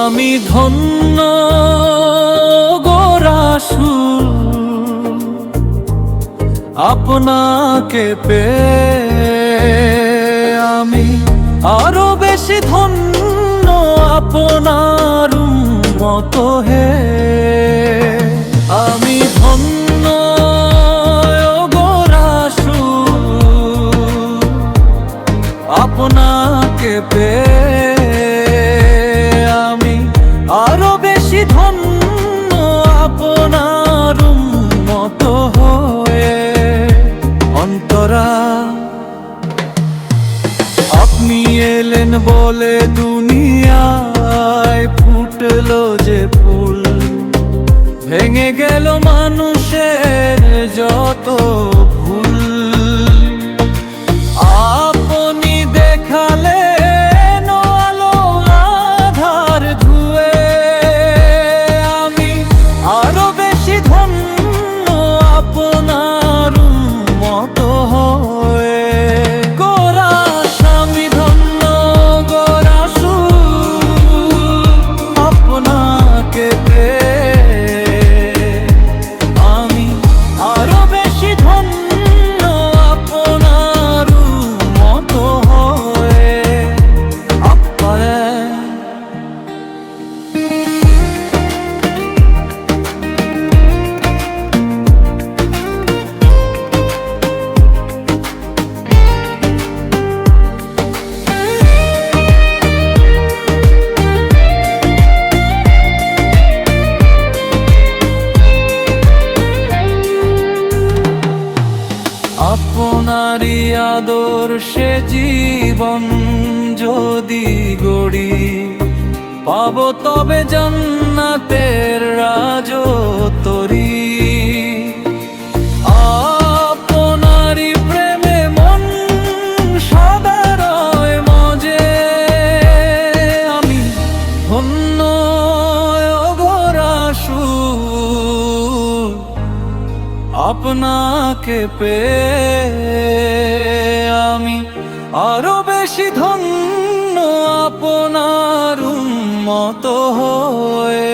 আমি ধন্য গো রাসূল, আপনাকে পেয়ে আমি আরো বেশি ধন্য, আপনার উম্মত হে। আমি ধন্য গো রাসূল, আপনাকে পেয়ে আমি আরো বেশি ধন্য, আপনার উম্মত হয়ে। অন্তরা আপনি এলেন বলে দুনিয়ায় ফুটলো যে ফুল, ভেঙে গেল মানুষের যত ভুল। আপনি দেখালেন আলো আধার ধুয়ে, আমি আরো বেশি ধন্য, আপনার উম্মত হয়ে। গোরাস আমি ধন্য গো রাসূল, আপনাকে পেয়ে আমি আরো বেশি ধন্য, আপনার উম্মত হয়ে। আপারে আপনারই আদর্শে জীবন যদি গড়ি, পাবো তবে জান্নাতের রাজতরি। আপনারই প্রেমে মন সদা রয় মজে, আমি ধন্য গো রাসূল, আপনাকে পেয়ে আমি আরো বেশি ধন্য, আপনার উম্মত হয়ে।